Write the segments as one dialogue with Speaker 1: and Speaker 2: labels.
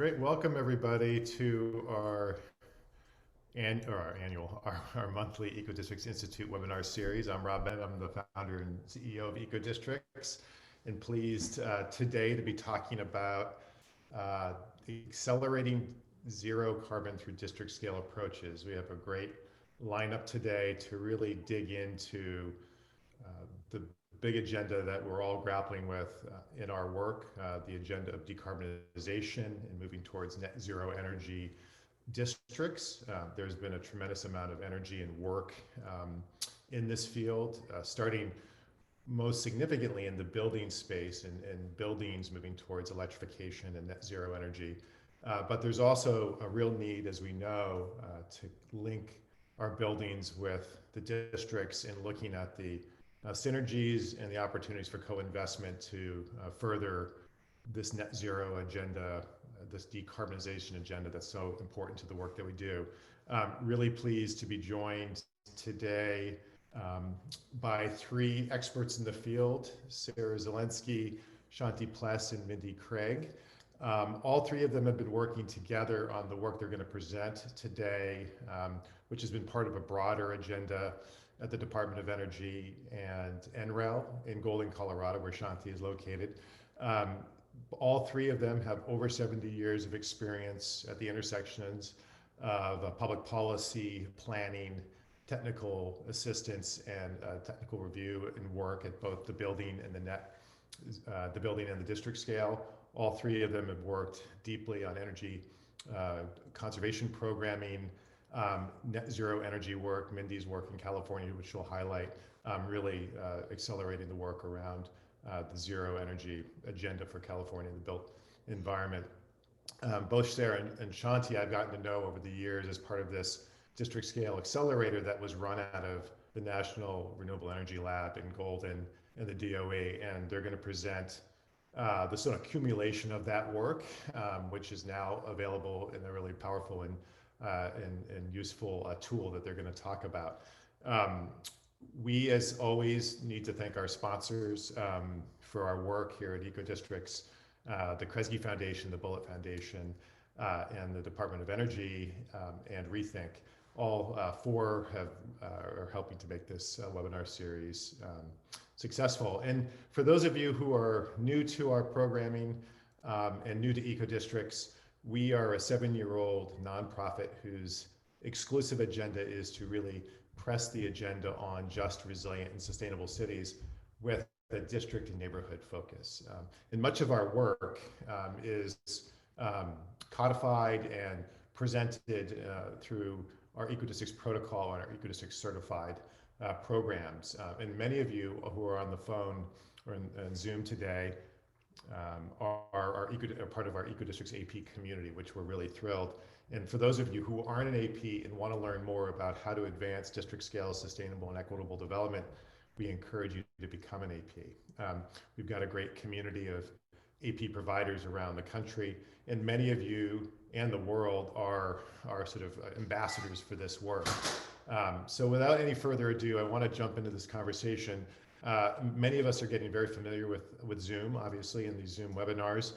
Speaker 1: Great. Welcome everybody to our monthly Ecodistricts Institute webinar series. I'm Rob Bennett. I'm the founder and CEO of Ecodistricts, and pleased today to be talking about accelerating zero carbon through district scale approaches. We have a great lineup today to really dig into the big agenda that we're all grappling with in our work, the agenda of decarbonization and moving towards net zero energy districts. There's been a tremendous amount of energy and work in this field, starting most significantly in the building space and buildings moving towards electrification and net zero energy. But there's also a real need, as we know, to link our buildings with the districts and looking at the synergies and the opportunities for co-investment to further this net zero agenda, this decarbonization agenda that's so important to the work that we do. Really pleased to be joined today by three experts in the field: Sarah Zelensky, Shanti Pless, and Mindy Craig. All three of them have been working together on the work they're going to present today, which has been part of a broader agenda at the Department of Energy and NREL in Golden, Colorado, where Shanti is located. All three of them have over 70 years of experience at the intersections of public policy, planning, technical assistance, and technical review and work at both the building and the building and the district scale. All three of them have worked deeply on energy conservation programming, net zero energy work. Mindy's work in California, which she'll highlight, really accelerating the work around the zero energy agenda for California and the built environment. Both Sarah and Shanti I've gotten to know over the years as part of this district scale accelerator that was run out of the National Renewable Energy Lab in Golden and the DOE, and they're going to present the sort of accumulation of that work, which is now available in a really powerful and useful tool that they're going to talk about. We, as always, need to thank our sponsors for our work here at Ecodistricts, the Kresge Foundation, the Bullitt Foundation, and the Department of Energy, and Rethink. All four are helping to make this webinar series successful. And for those of you who are new to our programming and new to Ecodistricts, we are a 7-year-old nonprofit whose exclusive agenda is to really press the agenda on just, resilient, and sustainable cities with a district and neighborhood focus. And much of our work is codified and presented through our Ecodistricts protocol and our Ecodistricts certified programs. And many of you who are on the phone or in Zoom today are part of our Ecodistricts AP community, which we're really thrilled. And for those of you who aren't an AP and want to learn more about how to advance district scale sustainable and equitable development, we encourage you to become an AP. We've got a great community of AP providers around the country, and many of you and the world are sort of ambassadors for this work. So without any further ado, I want to jump into this conversation. Many of us are getting very familiar with Zoom, obviously, in these Zoom webinars.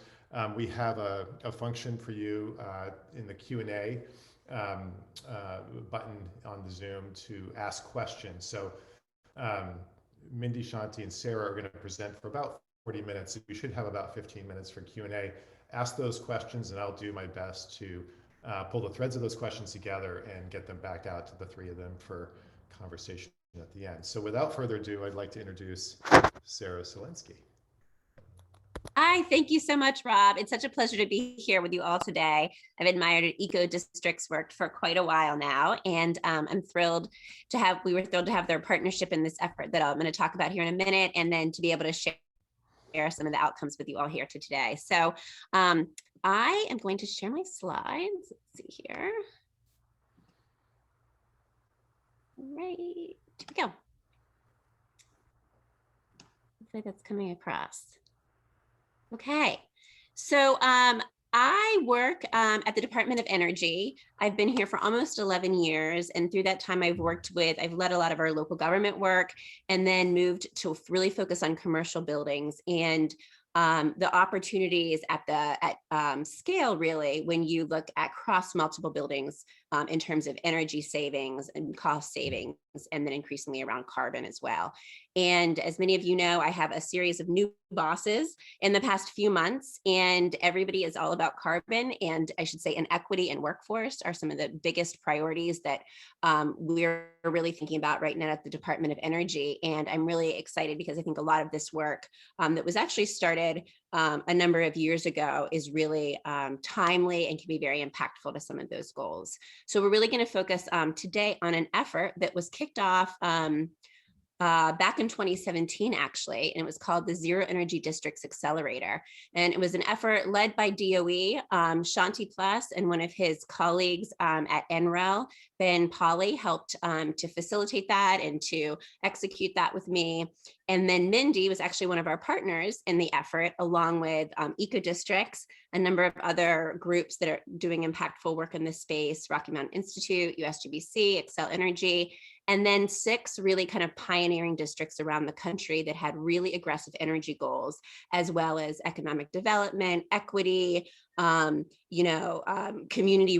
Speaker 1: We have a function for you in the Q&A button on the Zoom to ask questions. So Mindy, Shanti, and Sarah are going to present for about 40 minutes. We should have about 15 minutes for Q&A. Ask those questions, and I'll do my best to pull the threads of those questions together and get them back out to the three of them for conversation at the end. So without further ado, I'd like to introduce Sarah Zelensky.
Speaker 2: Hi, thank you so much, Rob. It's such a pleasure to be here with you all today. I've admired Ecodistricts work for quite a while now, and we were thrilled to have their partnership in this effort that I'm going to talk about here in a minute, and then to be able to share some of the outcomes with you all here today. So I am going to share my slides. Let's see here. All right, here we go. Hopefully that's coming across. Okay, so I work at the Department of Energy. I've been here for almost 11 years, and through that time I've led a lot of our local government work, and then moved to really focus on commercial buildings. And the opportunities at scale, really, when you look at cross multiple buildings in terms of energy savings and cost savings, and then increasingly around carbon as well. And as many of you know, I have a series of new bosses in the past few months, and everybody is all about carbon, and I should say inequity and workforce are some of the biggest priorities that we're really thinking about right now at the Department of Energy. And I'm really excited because I think a lot of this work that was actually started a number of years ago is really timely and can be very impactful to some of those goals. So we're really going to focus today on an effort that was kicked off back in 2017, actually, and it was called the Zero Energy Districts Accelerator. And it was an effort led by DOE, Shanti Plus, and one of his colleagues at NREL, Ben Polly, helped to facilitate that and to execute that with me. And then Mindy was actually one of our partners in the effort, along with eco districts, a number of other groups that are doing impactful work in this space, Rocky Mountain Institute, USGBC, Excel Energy, and then 6 really kind of pioneering districts around the country that had really aggressive energy goals, as well as economic development, equity, community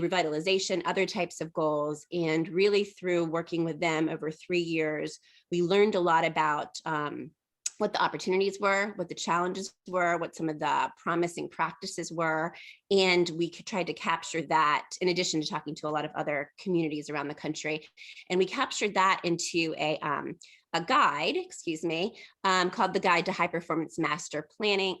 Speaker 2: revitalization, other types of goals. And really through working with them over 3 years, we learned a lot about what the opportunities were, what the challenges were, what some of the promising practices were. And we tried to capture that in addition to talking to a lot of other communities around the country. And we captured that into a guide, called the Guide to High Performance Master Planning,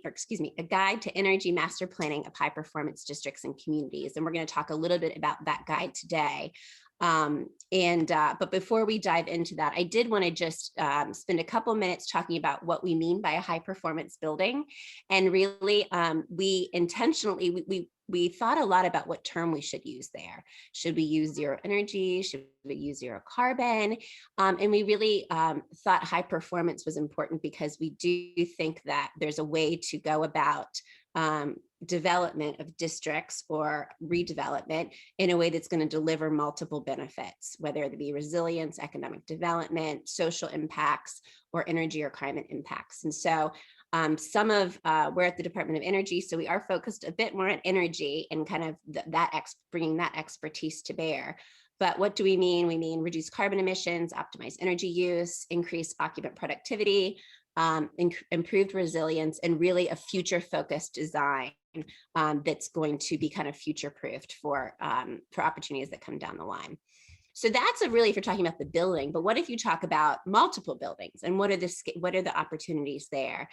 Speaker 2: a Guide to Energy Master Planning of High Performance Districts and Communities. And we're going to talk a little bit about that guide today. But before we dive into that, I did want to just spend a couple minutes talking about what we mean by a high performance building. And really, we intentionally, we thought a lot about what term we should use there. Should we use zero energy? Should we use zero carbon? And we really thought high performance was important because we do think that there's a way to go about development of districts or redevelopment in a way that's going to deliver multiple benefits, whether it be resilience, economic development, social impacts, or energy or climate impacts. And so we're at the Department of Energy, so we are focused a bit more on energy and kind of bringing that expertise to bear. But what do we mean? We mean reduce carbon emissions, optimize energy use, increase occupant productivity, improved resilience, and really a future-focused design that's going to be kind of future-proofed for opportunities that come down the line. So that's really if you're talking about the building. But what if you talk about multiple buildings, and what are the opportunities there?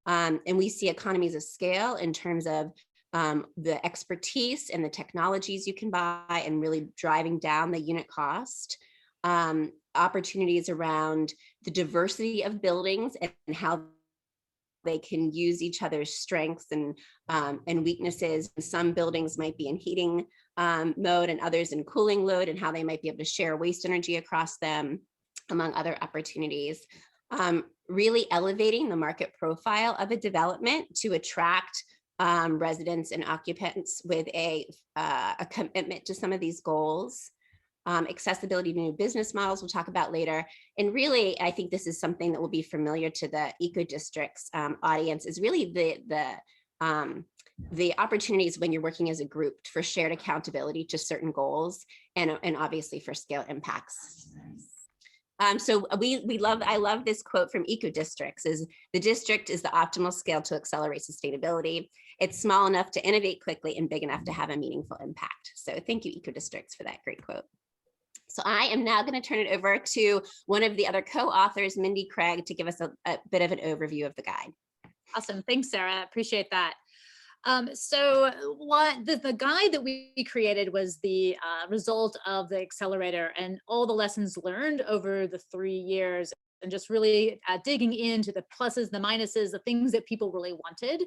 Speaker 2: And we see economies of scale in terms of the expertise and the technologies you can buy, and really driving down the unit cost. Opportunities around the diversity of buildings and how they can use each other's strengths and weaknesses. Some buildings might be in heating mode and others in cooling mode, and how they might be able to share waste energy across them, among other opportunities. Really elevating the market profile of a development to attract residents and occupants with a commitment to some of these goals. Accessibility to new business models we'll talk about later. And really, I think this is something that will be familiar to the eco districts audience, is really the opportunities when you're working as a group for shared accountability to certain goals, and obviously for scale impacts. So I love this quote from eco districts: is the district is the optimal scale to accelerate sustainability. It's small enough to innovate quickly and big enough to have a meaningful impact. So thank you, eco districts, for that great quote. So I am now going to turn it over to one of the other co-authors, Mindy Craig, to give us a bit of an overview of the guide.
Speaker 3: Awesome. Thanks, Sarah. Appreciate that. So the guide that we created was the result of the Accelerator and all the lessons learned over the 3 years, and just really digging into the pluses, the minuses, the things that people really wanted.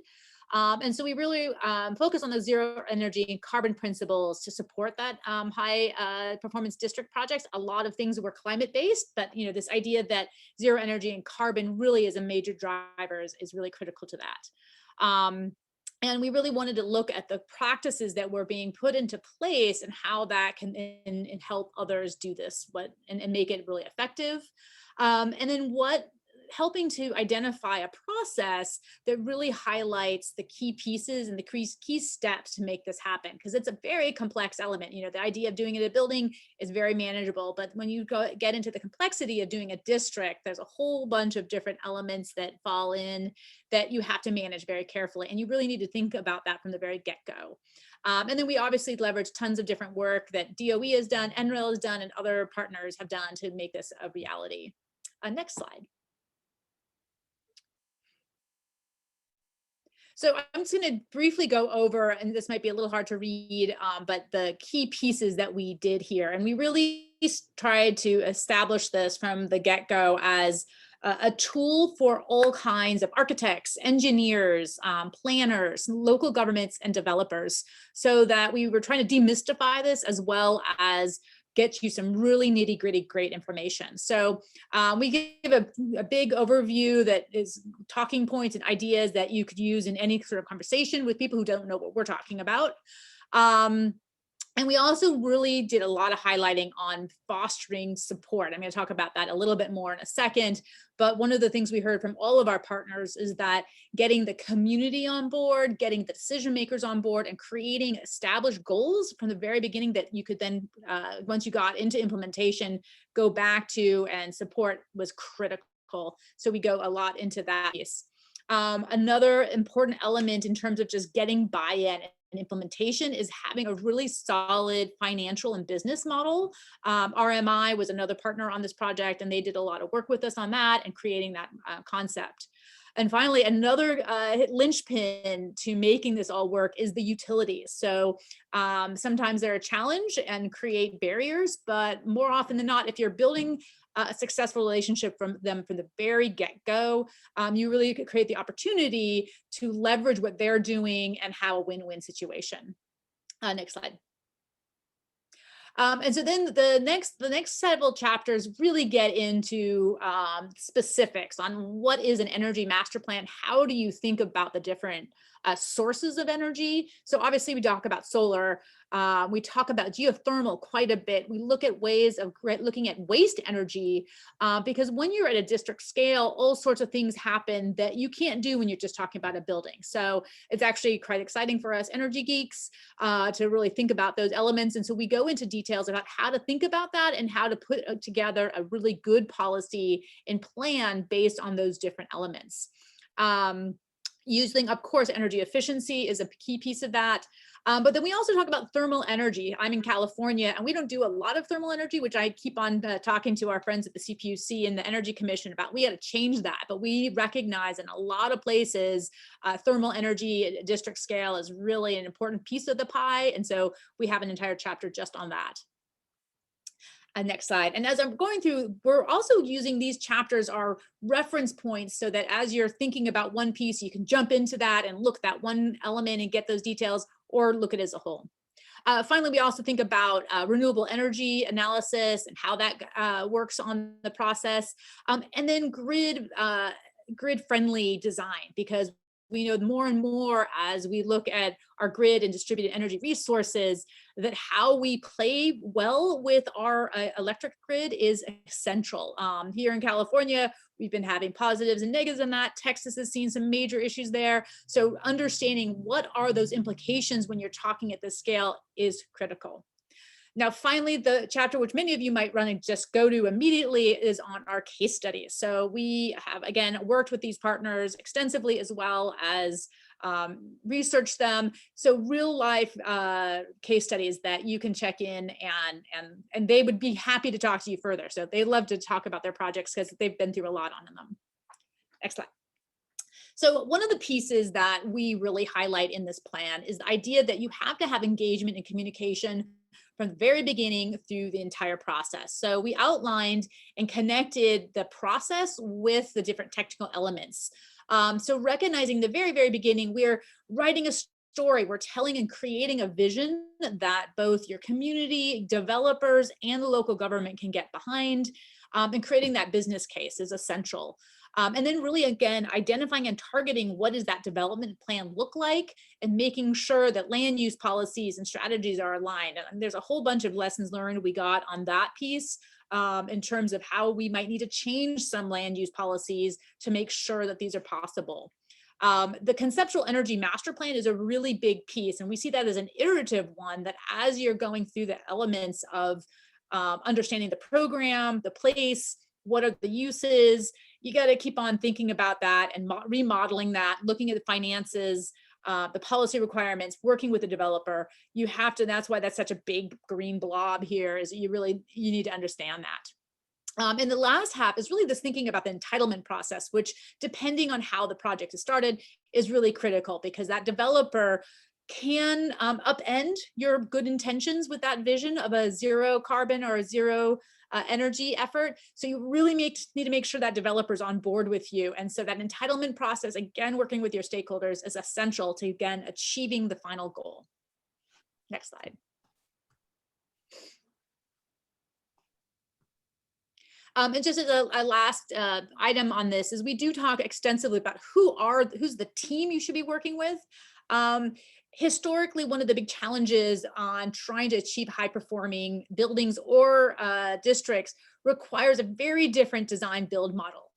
Speaker 3: And so we really focus on the zero energy and carbon principles to support that high performance district projects. A lot of things were climate based, but this idea that zero energy and carbon really is a major driver is really critical to that. And we really wanted to look at the practices that were being put into place and how that can help others do this, and make it really effective. And then what helping to identify a process that really highlights the key pieces and the key steps to make this happen, because it's a very complex element. You know, the idea of doing it in a building is very manageable, but when you get into the complexity of doing a district, there's a whole bunch of different elements that fall in that you have to manage very carefully, and you really need to think about that from the very get-go. And then we obviously leverage tons of different work that DOE has done, NREL has done, and other partners have done to make this a reality. Next slide. So I'm just going to briefly go over, and this might be a little hard to read, but the key pieces that we did here. And we really tried to establish this from the get-go as a tool for all kinds of architects, engineers, planners, local governments, and developers, so that we were trying to demystify this as well as get you some really nitty gritty, great information. So we give a big overview that is talking points and ideas that you could use in any sort of conversation with people who don't know what we're talking about. And we also really did a lot of highlighting on fostering support. I'm going to talk about that a little bit more in a second. But one of the things we heard from all of our partners is that getting the community on board, getting the decision makers on board, and creating established goals from the very beginning that you could then, once you got into implementation, go back to and support was critical. So we go a lot into that piece. Another important element in terms of just getting buy-in and implementation is having a really solid financial and business model. RMI was another partner on this project, and they did a lot of work with us on that and creating that concept. And finally, another linchpin to making this all work is the utilities. So sometimes they're a challenge and create barriers, but more often than not, if you're building a successful relationship from them from the very get-go, you really could create the opportunity to leverage what they're doing and have a win-win situation. Next slide. And so then the next several chapters really get into specifics on what is an energy master plan. How do you think about the different sources of energy? So obviously we talk about solar. We talk about geothermal quite a bit. We look at ways of looking at waste energy, because when you're at a district scale, all sorts of things happen that you can't do when you're just talking about a building. So it's actually quite exciting for us energy geeks to really think about those elements. And so we go into details about how to think about that and how to put together a really good policy and plan based on those different elements. Using, of course, energy efficiency is a key piece of that. But then we also talk about thermal energy. I'm in California, and we don't do a lot of thermal energy, which I keep on talking to our friends at the CPUC and the Energy Commission about. We got to change that, but we recognize in a lot of places, thermal energy at district scale is really an important piece of the pie. And so we have an entire chapter just on that. Next slide. And as I'm going through, we're also using these chapters are reference points so that as you're thinking about one piece, you can jump into that and look at that one element and get those details, or look at it as a whole. Finally, we also think about renewable energy analysis and how that works on the process, and then grid-friendly design, because we know more and more as we look at our grid and distributed energy resources that how we play well with our electric grid is essential. Here in California, we've been having positives and negatives on that. Texas has seen some major issues there. So understanding what are those implications when you're talking at this scale is critical. Now, finally, the chapter which many of you might run and just go to immediately is on our case studies. So we have, again, worked with these partners extensively as well as researched them. So real life case studies that you can check in and they would be happy to talk to you further. So they love to talk about their projects because they've been through a lot on them. Next slide. So one of the pieces that we really highlight in this plan is the idea that you have to have engagement and communication from the very beginning through the entire process. So we outlined and connected the process with the different technical elements. So recognizing the very, very beginning, we're writing a story, we're telling and creating a vision that both your community, developers, and the local government can get behind, and creating that business case is essential. And then really, again, identifying and targeting what does that development plan look like, and making sure that land use policies and strategies are aligned. And there's a whole bunch of lessons learned we got on that piece, in terms of how we might need to change some land use policies to make sure that these are possible. The conceptual energy master plan is a really big piece, and we see that as an iterative one, that as you're going through the elements of understanding the program, the place, what are the uses, you got to keep on thinking about that and remodeling that, looking at the finances, the policy requirements, working with the developer. You have to, that's why that's such a big green blob here, is you need to understand that. And the last half is really this thinking about the entitlement process, which, depending on how the project is started, is really critical, because that developer can upend your good intentions with that vision of a zero carbon or a zero energy effort. So you really need to make sure that developer's on board with you. And so that entitlement process, again, working with your stakeholders, is essential to, again, achieving the final goal. Next slide. And just as a last item on this, is we do talk extensively about who's the team you should be working with. Historically, one of the big challenges on trying to achieve high performing buildings or districts requires a very different design build model.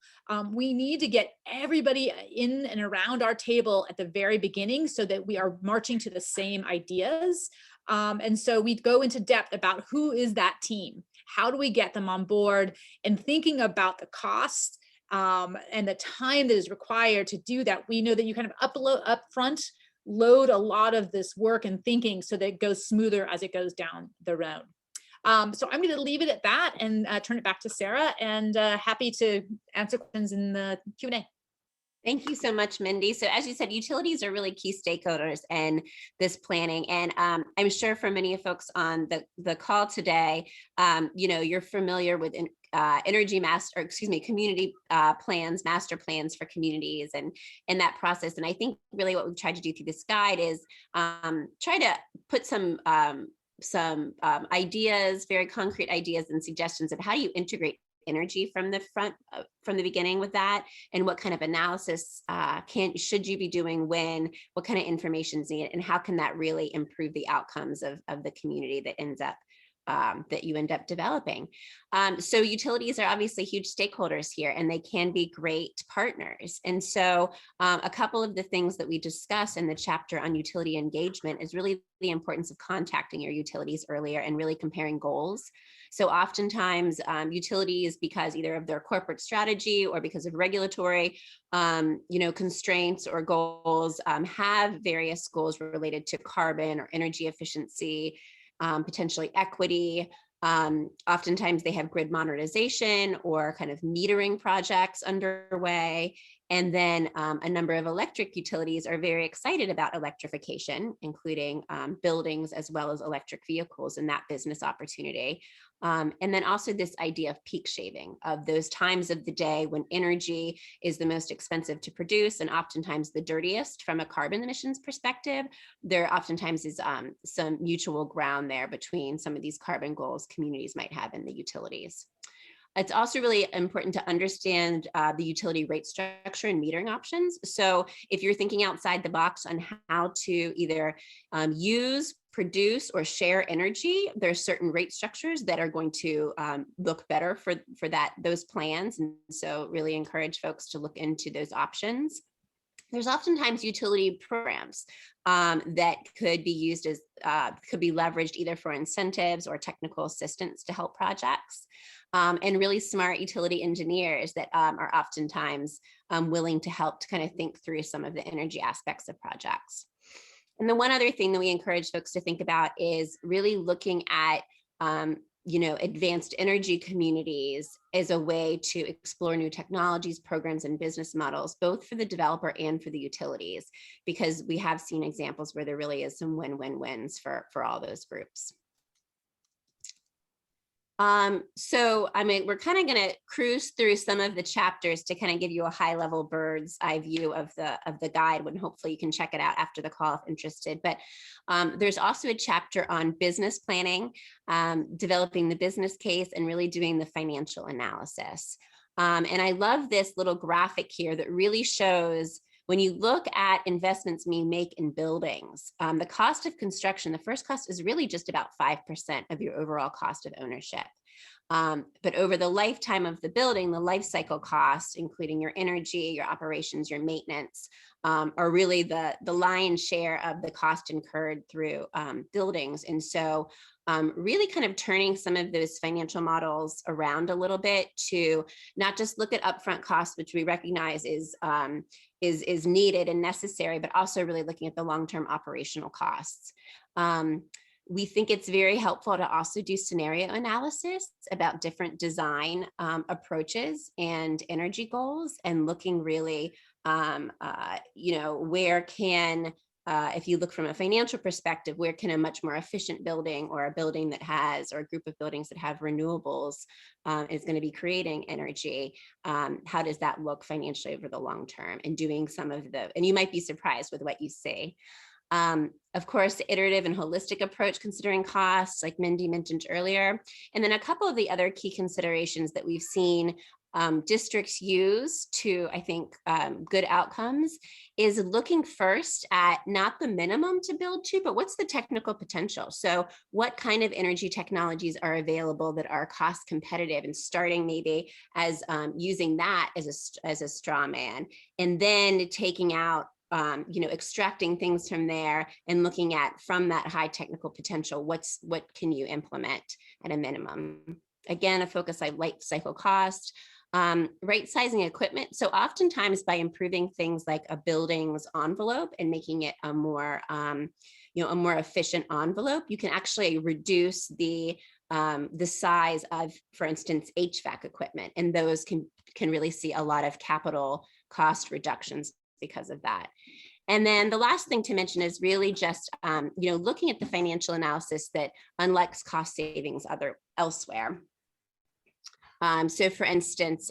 Speaker 3: We need to get everybody in and around our table at the very beginning, so that we are marching to the same ideas. And so we go into depth about who is that team, how do we get them on board, and thinking about the cost and the time that is required to do that. We know that you kind of upfront load a lot of this work and thinking, so that it goes smoother as it goes down the road. So I'm going to leave it at that and turn it back to Sarah, and happy to answer questions in the Q&A.
Speaker 2: Thank you so much, Mindy. So as you said, utilities are really key stakeholders in this planning. And I'm sure for many of folks on the call today, you're familiar with community plans, master plans for communities, and that process. And I think really what we've tried to do through this guide is try to put some ideas, very concrete ideas and suggestions of how you integrate energy from the beginning with that, and what kind of analysis should you be doing, what kind of information is needed, and how can that really improve the outcomes of the community that you end up developing. So utilities are obviously huge stakeholders here, and they can be great partners. And so a couple of the things that we discuss in the chapter on utility engagement is really the importance of contacting your utilities earlier and really comparing goals. So oftentimes utilities, because either of their corporate strategy or because of regulatory constraints or goals, have various goals related to carbon or energy efficiency, potentially equity. Oftentimes they have grid modernization or kind of metering projects underway. And then a number of electric utilities are very excited about electrification, including buildings as well as electric vehicles and that business opportunity. And then also this idea of peak shaving, of those times of the day when energy is the most expensive to produce and oftentimes the dirtiest from a carbon emissions perspective. There oftentimes is some mutual ground there between some of these carbon goals communities might have in the utilities. It's also really important to understand the utility rate structure and metering options. So if you're thinking outside the box on how to either use, produce, or share energy, there's certain rate structures that are going to look better for those plans. And so really encourage folks to look into those options. There's oftentimes utility programs that could be used as, could be leveraged either for incentives or technical assistance to help projects. And really smart utility engineers that are oftentimes willing to help to kind of think through some of the energy aspects of projects. And the one other thing that we encourage folks to think about is really looking at advanced energy communities as a way to explore new technologies, programs, and business models, both for the developer and for the utilities, because we have seen examples where there really is some win-win-wins for all those groups. So we're kind of going to cruise through some of the chapters to kind of give you a high level bird's eye view of the guide, when hopefully you can check it out after the call if interested. But there's also a chapter on business planning, developing the business case and really doing the financial analysis. And I love this little graphic here that really shows when you look at investments we make in buildings, the cost of construction, the first cost is really just about 5% of your overall cost of ownership. But over the lifetime of the building, the life cycle costs, including your energy, your operations, your maintenance, are really the lion's share of the cost incurred through buildings. And so really kind of turning some of those financial models around a little bit to not just look at upfront costs, which we recognize is needed and necessary, but also really looking at the long-term operational costs. We think it's very helpful to also do scenario analysis about different design approaches and energy goals, and looking really, where can, if you look from a financial perspective, where can a much more efficient building, or a building that has, or a group of buildings that have renewables is going to be creating energy, how does that look financially over the long term, and doing some of and you might be surprised with what you see. Of course, the iterative and holistic approach, considering costs, like Mindy mentioned earlier. And then a couple of the other key considerations that we've seen districts use to, I think, good outcomes is looking first at not the minimum to build to, but what's the technical potential? So what kind of energy technologies are available that are cost competitive, and starting maybe as using that as a straw man, and then taking out extracting things from there and looking at, from that high technical potential, what can you implement at a minimum? Again, a focus on life cycle cost, right sizing equipment. So oftentimes by improving things like a building's envelope and making it a more efficient envelope, you can actually reduce the size of, for instance, HVAC equipment, and those can really see a lot of capital cost reductions because of that. And then the last thing to mention is really just, looking at the financial analysis that unlocks cost savings elsewhere. So for instance,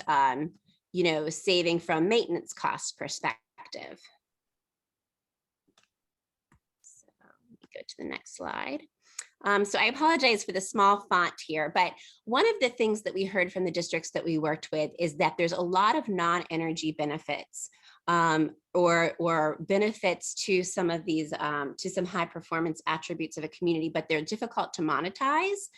Speaker 2: saving from maintenance cost perspective. So let me go to the next slide. So I apologize for the small font here, but one of the things that we heard from the districts that we worked with is that there's a lot of non-energy benefits, or benefits to some of these, to some high performance attributes of a community, but they're difficult to monetize.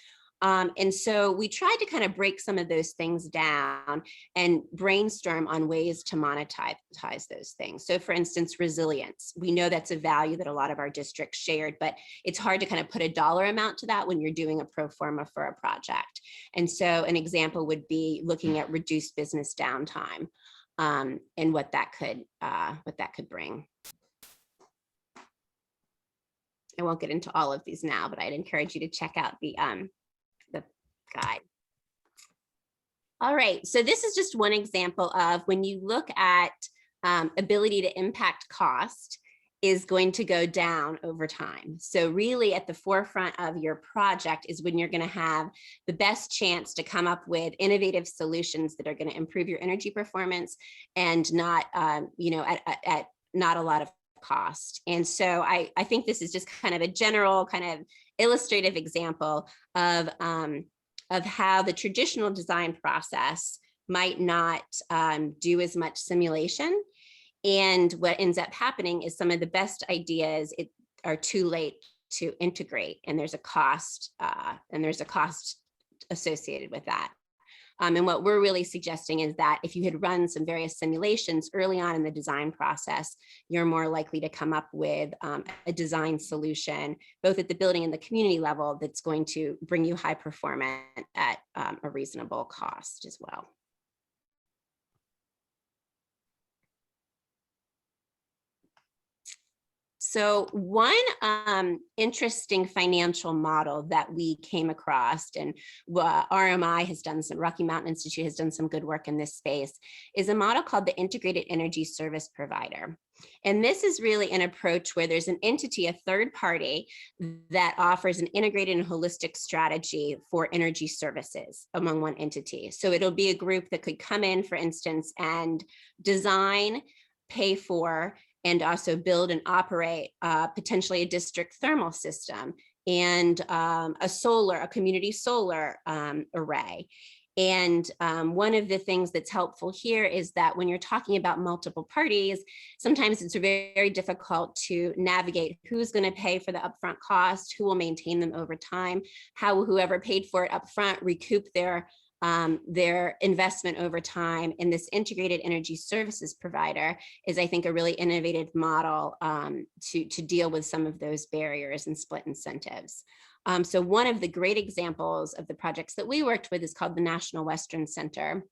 Speaker 2: And so we tried to kind of break some of those things down and brainstorm on ways to monetize those things. So for instance, resilience. We know that's a value that a lot of our districts shared, but it's hard to kind of put a dollar amount to that when you're doing a pro forma for a project. And so an example would be looking at reduced business downtime, and what that could bring. I won't get into all of these now, but I'd encourage you to check out the guide. All right, so this is just one example of when you look at ability to impact cost is going to go down over time. So really at the forefront of your project is when you're going to have the best chance to come up with innovative solutions that are going to improve your energy performance and not, at not a lot of cost. And so I think this is just kind of a general kind of illustrative example of how the traditional design process might not do as much simulation. And what ends up happening is some of the best ideas are too late to integrate, and there's a cost associated with that. And what we're really suggesting is that if you had run some various simulations early on in the design process, you're more likely to come up with a design solution, both at the building and the community level, that's going to bring you high performance at a reasonable cost as well. So one interesting financial model that we came across, and RMI has done some, Rocky Mountain Institute has done some good work in this space, is a model called the Integrated Energy Service Provider. And this is really an approach where there's an entity, a third party, that offers an integrated and holistic strategy for energy services among one entity. So it'll be a group that could come in, for instance, and design, pay for, and also build and operate potentially a district thermal system and a community solar array. And one of the things that's helpful here is that when you're talking about multiple parties, sometimes it's very, very difficult to navigate who's going to pay for the upfront cost, who will maintain them over time, how will whoever paid for it upfront recoup their investment over time. And this integrated energy services provider is, I think, a really innovative model to deal with some of those barriers and split incentives. So one of the great examples of the projects that we worked with is called the National Western Center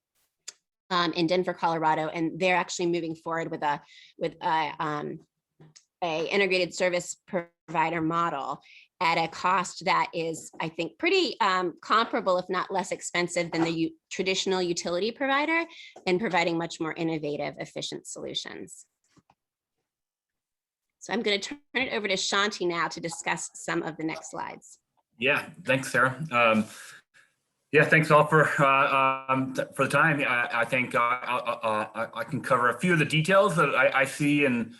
Speaker 2: in Denver, Colorado, and they're actually moving forward with a integrated service provider model at a cost that is, I think, pretty comparable, if not less expensive than the traditional utility provider, and providing much more innovative, efficient solutions. So I'm going to turn it over to Shanti now to discuss some of the next slides.
Speaker 4: Yeah, thanks, Sarah. Yeah, thanks all for the time. I think I can cover a few of the details that I see and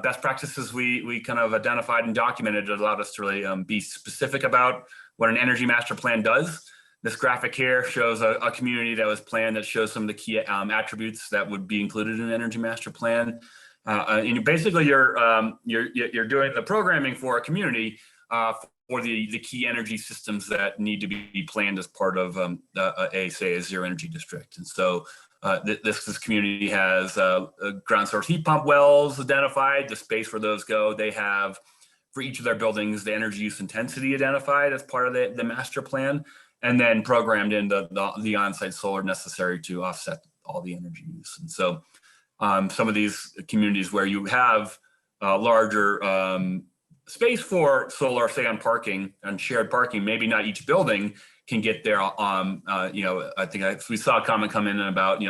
Speaker 4: best practices we kind of identified and documented that allowed us to really be specific about what an energy master plan does. This graphic here shows a community that was planned that shows some of the key attributes that would be included in an energy master plan. And basically, you're doing the programming for a community for the key energy systems that need to be planned as part of a zero energy district. And so this community has ground source heat pump wells identified, the space where those go. They have, for each of their buildings, the energy use intensity identified as part of the master plan, and then programmed in the on-site solar necessary to offset all the energy use. And so some of these communities where you have larger space for solar, say on parking, on shared parking, maybe not each building can get there. I think we saw a comment come in about,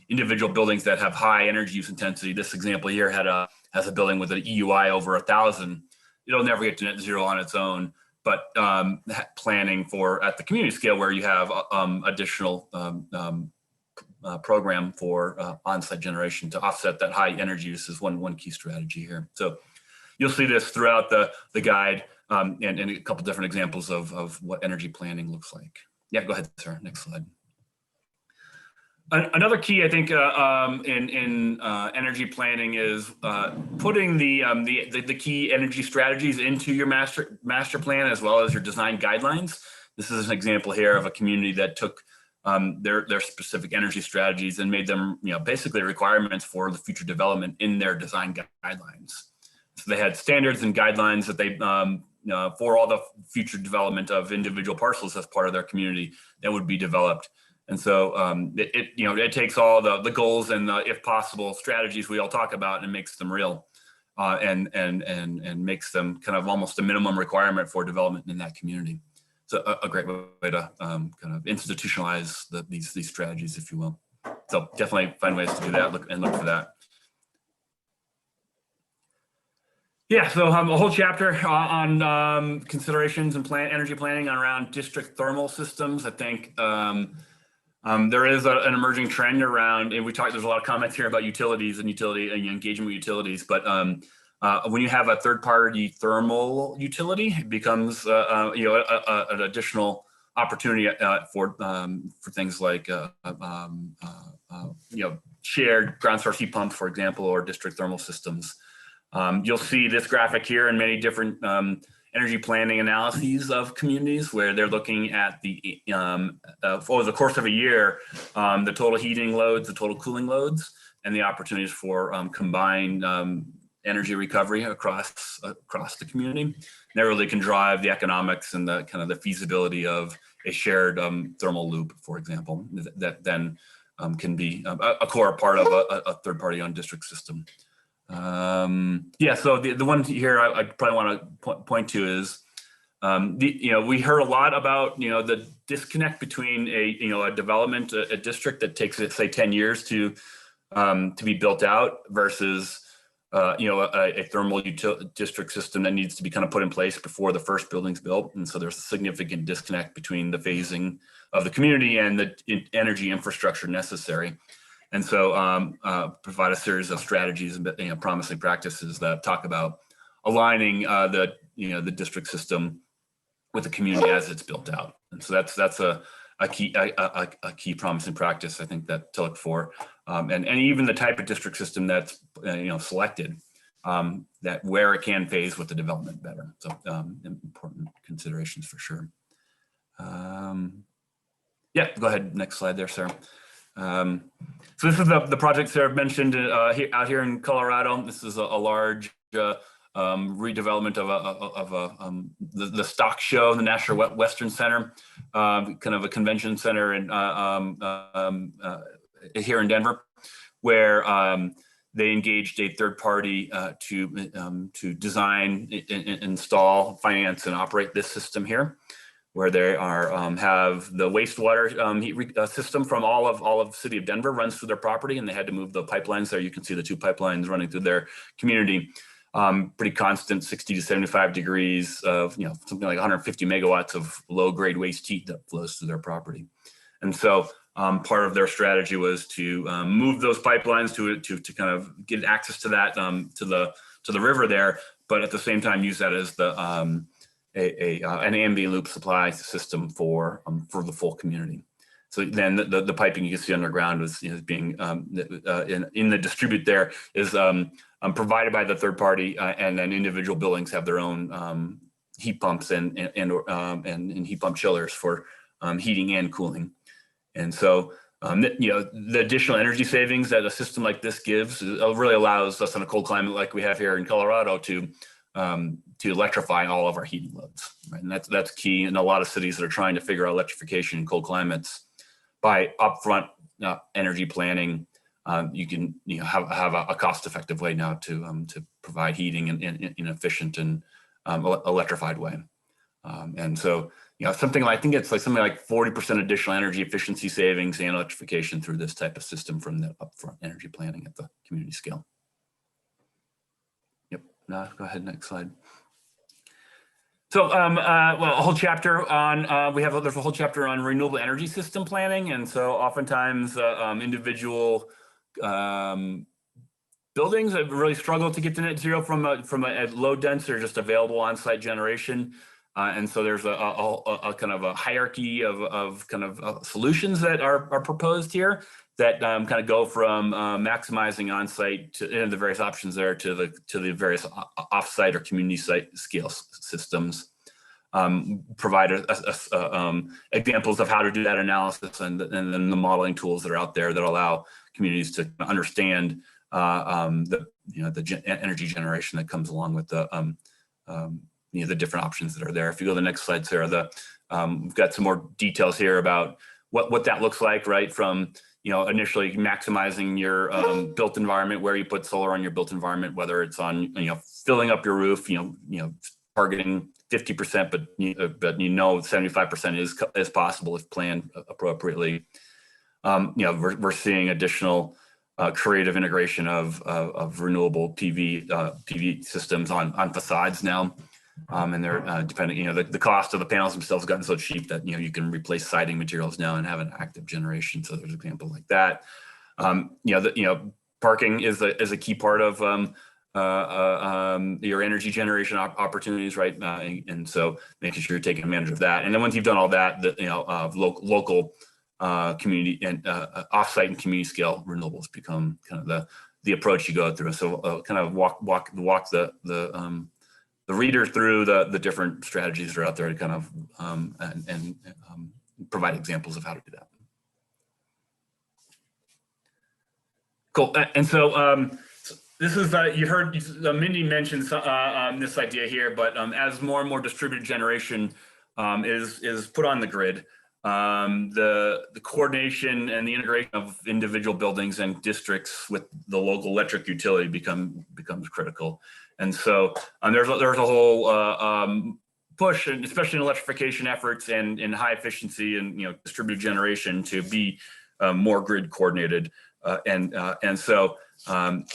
Speaker 4: individual buildings that have high energy use intensity. This example here has a building with an EUI over 1,000. It'll never get to net zero on its own, but planning for at the community scale where you have additional program for on-site generation to offset that high energy use is one key strategy here. So you'll see this throughout the guide and a couple different examples of what energy planning looks like. Yeah, go ahead, Sarah. Next slide. Another key, I think, in energy planning is putting the key energy strategies into your master plan as well as your design guidelines. This is an example here of a community that took their specific energy strategies and made them, basically requirements for the future development in their design guidelines. So they had standards and guidelines that they for all the future development of individual parcels as part of their community that would be developed. And so it takes all the goals and if possible strategies we all talk about and makes them real, and makes them kind of almost a minimum requirement for development in that community. So a great way to kind of institutionalize these strategies, if you will. So definitely find ways to do that. Look for that. Yeah, so a whole chapter on considerations and energy planning around district thermal systems. I think there is an emerging trend around, and there's a lot of comments here about utilities and engagement with utilities, but when you have a third-party thermal utility, it becomes an additional opportunity for things like shared ground source heat pumps, for example, or district thermal systems. You'll see this graphic here in many different energy planning analyses of communities where they're looking at over the course of a year, the total heating loads, the total cooling loads, and the opportunities for combined energy recovery across the community. And that really can drive the economics and the kind of the feasibility of a shared thermal loop, for example, that then can be a core part of a third-party owned district system. Yeah, so the one here I probably want to point to is, we heard a lot about, the disconnect between a development, a district that takes, say, 10 years to be built out versus, a thermal district system that needs to be kind of put in place before the first building's built. And so there's a significant disconnect between the phasing of the community and the energy infrastructure necessary. And so provide a series of strategies and promising practices that talk about aligning the district system with the community as it's built out. And so that's a a key promising practice, I think, that to look for, and even the type of district system that's selected, that where it can phase with the development better. So important considerations for sure. Yeah, go ahead. Next slide there, Sarah. So this is the project Sarah mentioned out here in Colorado. This is a large redevelopment of the stock show, the National Western Center, kind of a convention center in, here in Denver, where they engaged a third party to design, install, finance, and operate this system here, where they are have the wastewater heat system from all of the city of Denver runs through their property, and they had to move the pipelines there. You can see the two pipelines running through their community. Pretty constant 60 to 75 degrees of, something like 150 megawatts of low grade waste heat that flows through their property. And so part of their strategy was to move those pipelines to kind of get access to that, to the river there, but at the same time use that as the an ambient loop supply system for the full community. So then the piping you can see underground was being in the distribute there is provided by the third party, and then individual buildings have their own heat pumps and heat pump chillers for heating and cooling. And so the additional energy savings that a system like this gives really allows us in a cold climate like we have here in Colorado to electrify all of our heating loads, right? And that's key in a lot of cities that are trying to figure out electrification in cold climates. By upfront energy planning, you can have a cost-effective way now to provide heating in an efficient and electrified way. And so something like, I think it's like something like 40% additional energy efficiency savings and electrification through this type of system from the upfront energy planning at the community scale. Yep. Go ahead, next slide. So, well, a whole chapter on, there's a whole chapter on renewable energy system planning. And so oftentimes individual buildings have really struggled to get to net zero from a low dense or just available on-site generation. And so there's a kind of a hierarchy of solutions that are proposed here that kind of go from maximizing on-site to the various options there to the various off-site or community site scale systems. Provide examples of how to do that analysis and then the modeling tools that are out there that allow communities to understand the energy generation that comes along with the different options that are there. If you go to the next slide, Sarah, we've got some more details here about what that looks like, right? From initially maximizing your built environment, where you put solar on your built environment, whether it's on filling up your roof, targeting 50%, but 75% is possible if planned appropriately. We're seeing additional creative integration of renewable PV systems on facades now. And they're depending, the cost of the panels themselves have gotten so cheap that you can replace siding materials now and have an active generation. So there's examples like that. Parking is a key part of your energy generation opportunities, right? And so making sure you're taking advantage of that. And then once you've done all that, local community and offsite and community scale renewables become kind of the approach you go through. So kind of walk the reader through the different strategies that are out there to kind of provide examples of how to do that. Cool. And so this is you heard Mindy mentioned this idea here, but as more and more distributed generation is put on the grid, the coordination and the integration of individual buildings and districts with the local electric utility becomes critical. And so there's a whole push, and especially in electrification efforts and in high efficiency and distributed generation, to be more grid coordinated. And so some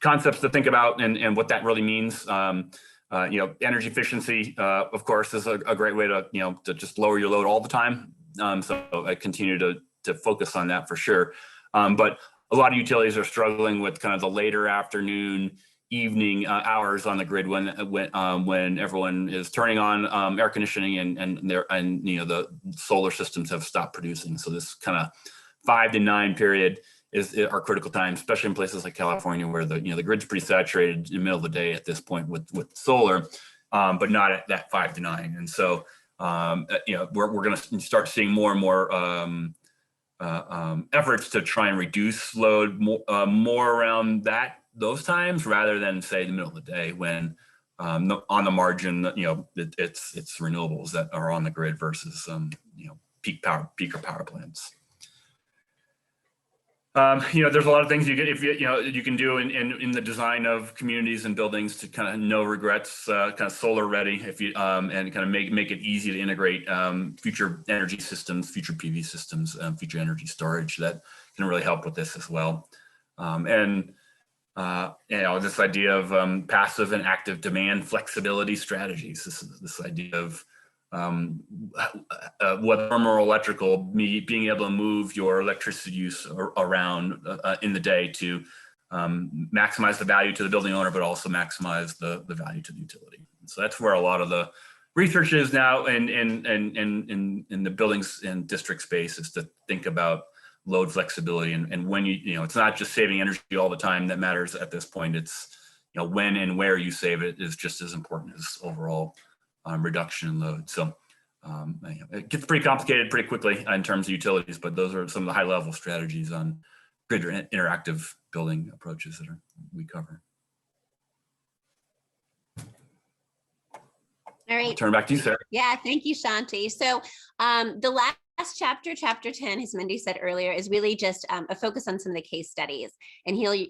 Speaker 4: concepts to think about and what that really means. Energy efficiency, of course, is a great way to just lower your load all the time. So I continue to focus on that for sure. But a lot of utilities are struggling with kind of the later afternoon evening hours on the grid when everyone is turning on air conditioning and the solar systems have stopped producing. So this kind of 5 to 9 period is our critical time, especially in places like California, where the grid's pretty saturated in the middle of the day at this point with solar, but not at that 5 to 9. And so we're going to start seeing more and more efforts to try and reduce load more around those times, rather than say the middle of the day when on the margin, it's renewables that are on the grid versus peaker power plants. There's a lot of things you can do in the design of communities and buildings to kind of no regrets, kind of solar ready, if you and kind of make it easy to integrate future energy systems, future PV systems, future energy storage that can really help with this as well. This idea of passive and active demand flexibility strategies. This idea of whether thermal or electrical, being able to move your electricity use around in the day to maximize the value to the building owner, but also maximize the value to the utility. And so that's where a lot of the research is now in the buildings and district space, is to think about load flexibility and when it's not just saving energy all the time that matters at this point. It's when and where you save it is just as important as overall reduction in load. So it gets pretty complicated pretty quickly in terms of utilities, but those are some of the high level strategies on grid interactive building approaches that we cover.
Speaker 2: All right.
Speaker 4: I'll turn it back to you, Sarah.
Speaker 2: Yeah, thank you, Shanti. So the last chapter, chapter 10, as Mindy said earlier, is really just a focus on some of the case studies. And you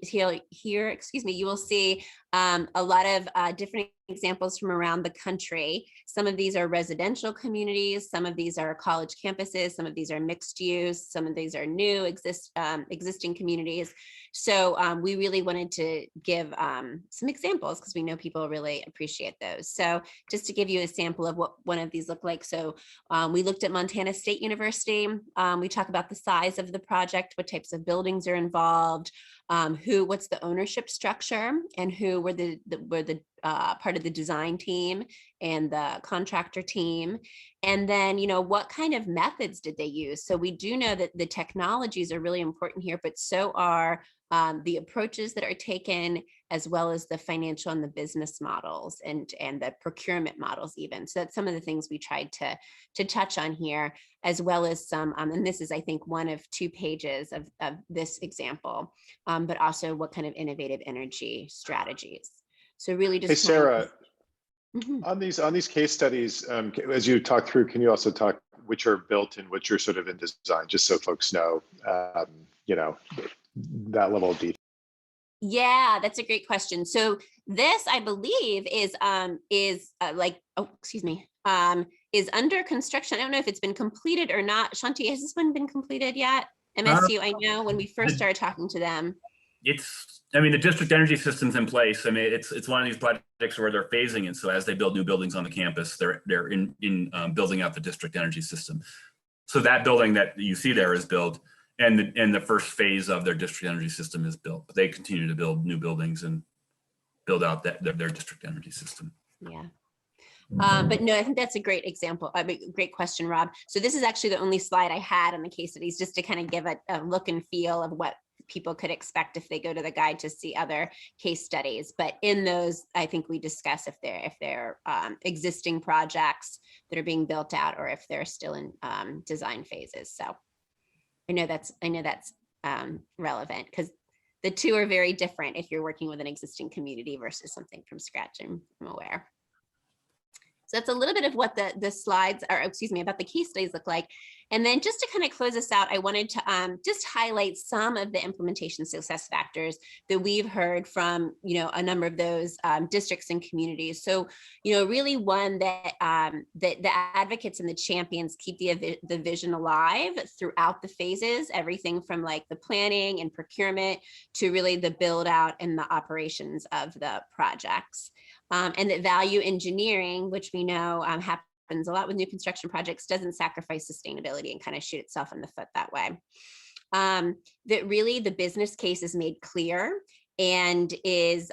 Speaker 2: will see a lot of different examples from around the country. Some of these are residential communities, some of these are college campuses, some of these are mixed use, some of these are new existing communities. So we really wanted to give some examples because we know people really appreciate those. So just to give you a sample of what one of these look like. So we looked at Montana State University. We talk about the size of the project, what types of buildings are involved, what's the ownership structure, and who were the part of the design team and the contractor team. And then, what kind of methods did they use? So we do know that the technologies are really important here, but so are the approaches that are taken, as well as the financial and the business models and the procurement models even. So that's some of the things we tried to touch on here, as well as some, and this is, I think, one of 2 pages of this example, but also what kind of innovative energy strategies. So really just—
Speaker 5: Hey, Sarah, on these case studies, as you talk through, can you also talk which are built and which are sort of in design, just so folks know, that level of detail?
Speaker 2: Yeah, that's a great question. So this, I believe, is under construction. I don't know if it's been completed or not. Shanti, has this one been completed yet? MSU, I know when we first started talking to them.
Speaker 4: The district energy system's in place. It's one of these projects where they're phasing it. So as they build new buildings on the campus, they're in building out the district energy system. So that building that you see there is built, and the first phase of their district energy system is built. But they continue to build new buildings and build out their district energy system.
Speaker 2: Yeah. But no, I think that's a great example. Great question, Rob. So this is actually the only slide I had on the case studies, just to kind of give a look and feel of what people could expect if they go to the guide to see other case studies. But in those, I think we discuss if they're existing projects that are being built out, or if they're still in design phases. So I know that's relevant, because the 2 are very different if you're working with an existing community versus something from scratch. I'm aware. So that's a little bit of what the slides are, about the case studies look like. And then just to kind of close this out, I wanted to just highlight some of the implementation success factors that we've heard from, a number of those districts and communities. So, really one that the advocates and the champions keep the vision alive throughout the phases, everything from like the planning and procurement to really the build out and the operations of the projects. And that value engineering, which we know happens a lot with new construction projects, doesn't sacrifice sustainability and kind of shoot itself in the foot that way. That really the business case is made clear, and is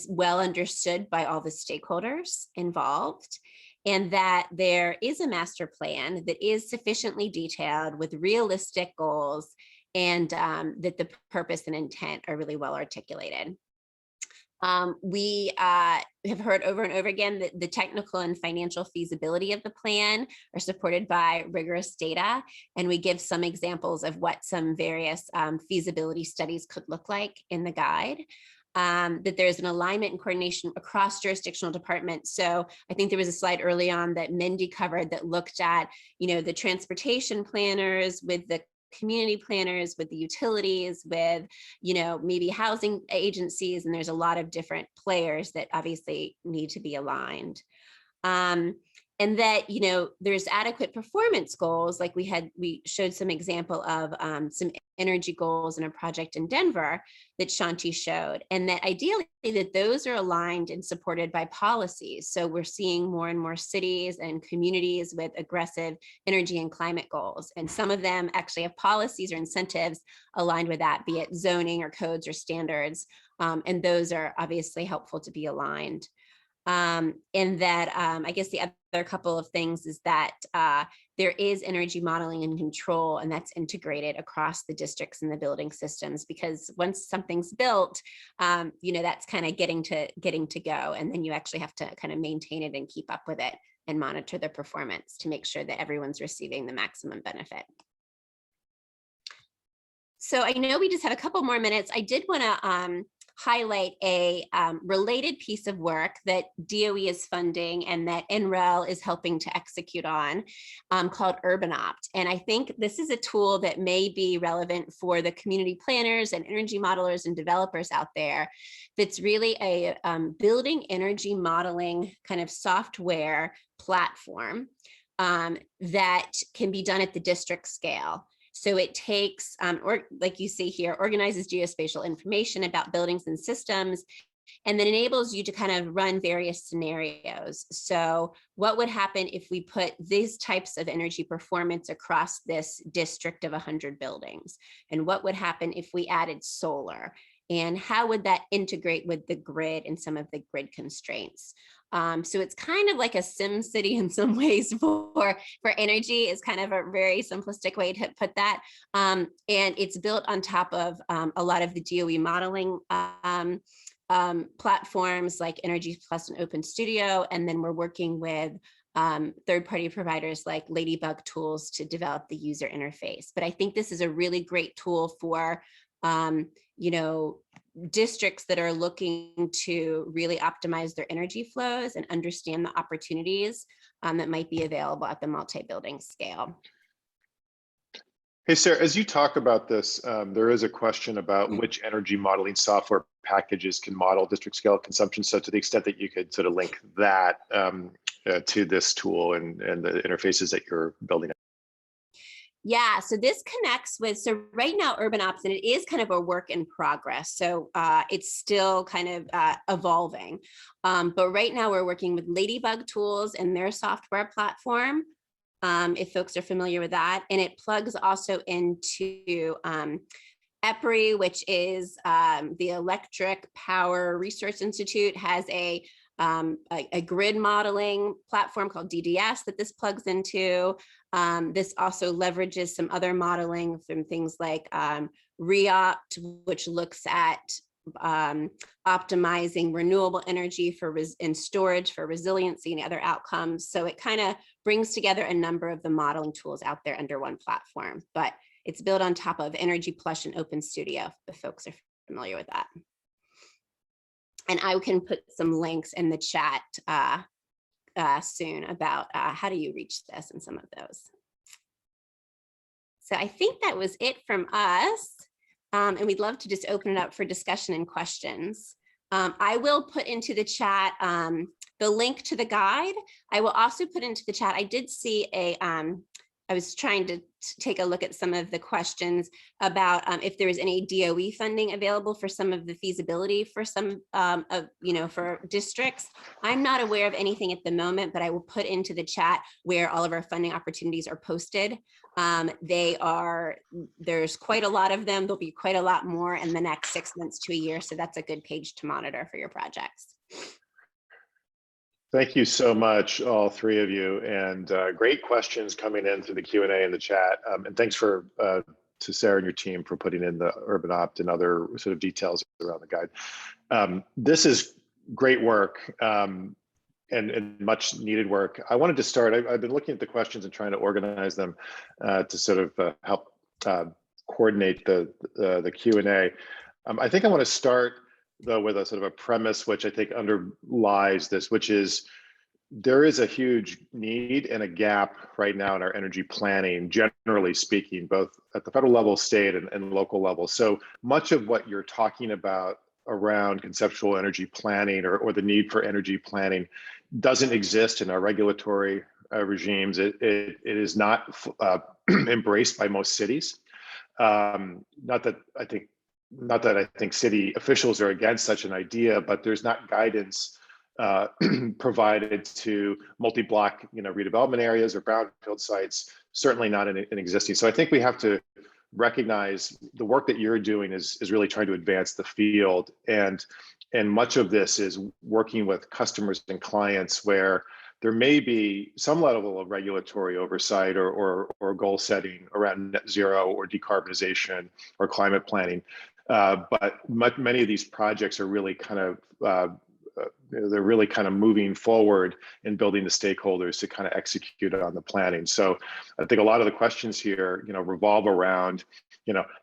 Speaker 2: well understood by all the stakeholders involved, and that there is a master plan that is sufficiently detailed with realistic goals, and that the purpose and intent are really well articulated. We have heard over and over again that the technical and financial feasibility of the plan are supported by rigorous data. And we give some examples of what some various feasibility studies could look like in the guide. That there's an alignment and coordination across jurisdictional departments. So I think there was a slide early on that Mindy covered that looked at, the transportation planners with the community planners, with the utilities, with, maybe housing agencies, and there's a lot of different players that obviously need to be aligned. And that, there's adequate performance goals, like we showed some example of some energy goals in a project in Denver that Shanti showed, and that ideally that those are aligned and supported by policies. So we're seeing more and more cities and communities with aggressive energy and climate goals. And some of them actually have policies or incentives aligned with that, be it zoning or codes or standards. And those are obviously helpful to be aligned. And that I guess the other couple of things is that there is energy modeling and control, and that's integrated across the districts and the building systems, because once something's built, that's kind of getting to go, and then you actually have to kind of maintain it and keep up with it and monitor the performance to make sure that everyone's receiving the maximum benefit. So I know we just have a couple more minutes. I did want to highlight a related piece of work that DOE is funding and that NREL is helping to execute on, called UrbanOpt. And I think this is a tool that may be relevant for the community planners and energy modelers and developers out there. That's really a building energy modeling kind of software platform that can be done at the district scale. So it takes, or like you see here, organizes geospatial information about buildings and systems, and then enables you to kind of run various scenarios. So what would happen if we put these types of energy performance across this district of 100 buildings? And what would happen if we added solar? And how would that integrate with the grid and some of the grid constraints? So it's kind of like a sim city in some ways for energy, is kind of a very simplistic way to put that. And it's built on top of a lot of the DOE modeling platforms like Energy Plus and Open Studio. And then we're working with third-party providers like Ladybug Tools to develop the user interface. But I think this is a really great tool for districts that are looking to really optimize their energy flows and understand the opportunities that might be available at the multi-building scale.
Speaker 5: Hey, Sarah, as you talk about this, there is a question about which energy modeling software packages can model district scale consumption. So to the extent that you could sort of link that to this tool and the interfaces that you're building.
Speaker 2: Yeah, so this connects with, so right now UrbanOpt, and it is kind of a work in progress. So it's still kind of evolving. But right now we're working with Ladybug Tools and their software platform, if folks are familiar with that. And it plugs also into EPRI, which is the Electric Power Research Institute, has a grid modeling platform called DDS that this plugs into. This also leverages some other modeling from things like REOPT, which looks at optimizing renewable energy and storage for resiliency and other outcomes. So it kind of brings together a number of the modeling tools out there under one platform, but it's built on top of Energy Plus and Open Studio, if folks are familiar with that. And I can put some links in the chat soon about how do you reach this and some of those. So I think that was it from us. And we'd love to just open it up for discussion and questions. I will put into the chat the link to the guide. I will also put into the chat, I did see I was trying to take a look at some of the questions about if there is any DOE funding available for some of the feasibility for some for districts. I'm not aware of anything at the moment, but I will put into the chat where all of our funding opportunities are posted. There's quite a lot of them. There'll be quite a lot more in the next 6 months to a year. So that's a good page to monitor for your projects.
Speaker 5: Thank you so much, all three of you, and great questions coming in through the Q&A in the chat. And thanks to Sarah and your team for putting in the Urban Opt and other sort of details around the guide. This is great work and much needed work. I wanted to start, I've been looking at the questions and trying to organize them to sort of help coordinate the Q&A. I think I want to start though with a sort of a premise which I think underlies this, which is there is a huge need and a gap right now in our energy planning, generally speaking, both at the federal level, state, and local level. So much of what you're talking about around conceptual energy planning or the need for energy planning doesn't exist in our regulatory regimes. It is not embraced by most cities. Not that I think city officials are against such an idea, but there's not guidance provided to multi-block, redevelopment areas or brownfield sites. Certainly not in existing. So I think we have to recognize the work that you're doing is really trying to advance the field, and much of this is working with customers and clients where there may be some level of regulatory oversight or goal setting around net zero or decarbonization or climate planning. But many of these projects are really kind of moving forward and building the stakeholders to kind of execute on the planning. So I think a lot of the questions here, revolve around,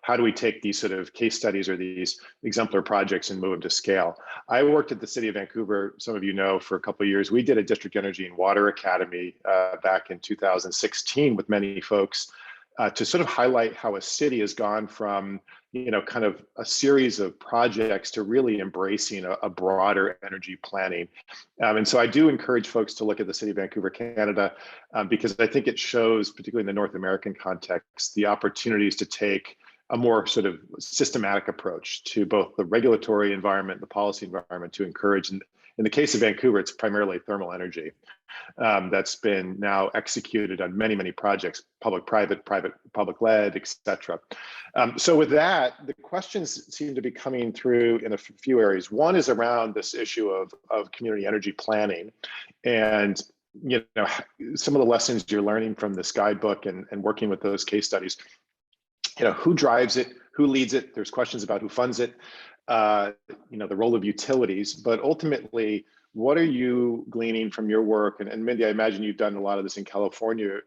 Speaker 5: how do we take these sort of case studies or these exemplar projects and move them to scale? I worked at the City of Vancouver, some of you know, for a couple of years. We did a District Energy and Water Academy back in 2016 with many folks to sort of highlight how a city has gone from, kind of a series of projects to really embracing a broader energy planning. And so I do encourage folks to look at the City of Vancouver, Canada, because I think it shows, particularly in the North American context, the opportunities to take a more sort of systematic approach to both the regulatory environment, the policy environment to encourage. And in the case of Vancouver, it's primarily thermal energy that's been now executed on many, many projects, public-private, public-led, et cetera. So with that, the questions seem to be coming through in a few areas. One is around this issue of community energy planning and some of the lessons you're learning from this guidebook and working with those case studies. Who drives it, who leads it? There's questions about who funds it, the role of utilities, but ultimately, what are you gleaning from your work? And Mindy, I imagine you've done a lot of this in California,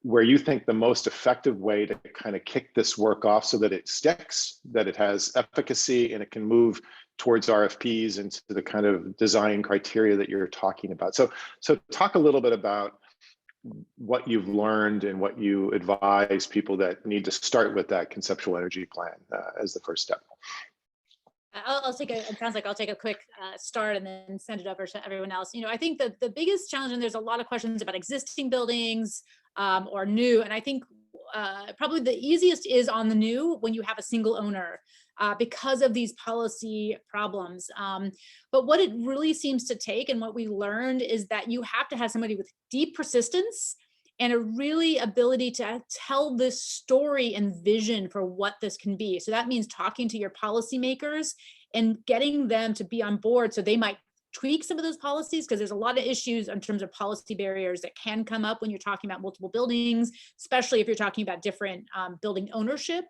Speaker 5: where you think the most effective way to kind of kick this work off so that it sticks, that it has efficacy, and it can move towards RFPs and to the kind of design criteria that you're talking about. So talk a little bit about what you've learned and what you advise people that need to start with that conceptual energy plan as the first step.
Speaker 3: It sounds like I'll take a quick start and then send it over to everyone else. I think that the biggest challenge, and there's a lot of questions about existing buildings or new, and I think probably the easiest is on the new when you have a single owner because of these policy problems. But what it really seems to take, and what we learned, is that you have to have somebody with deep persistence and a really ability to tell this story and vision for what this can be. So that means talking to your policymakers and getting them to be on board. So they might tweak some of those policies, because there's a lot of issues in terms of policy barriers that can come up when you're talking about multiple buildings, especially if you're talking about different building ownership.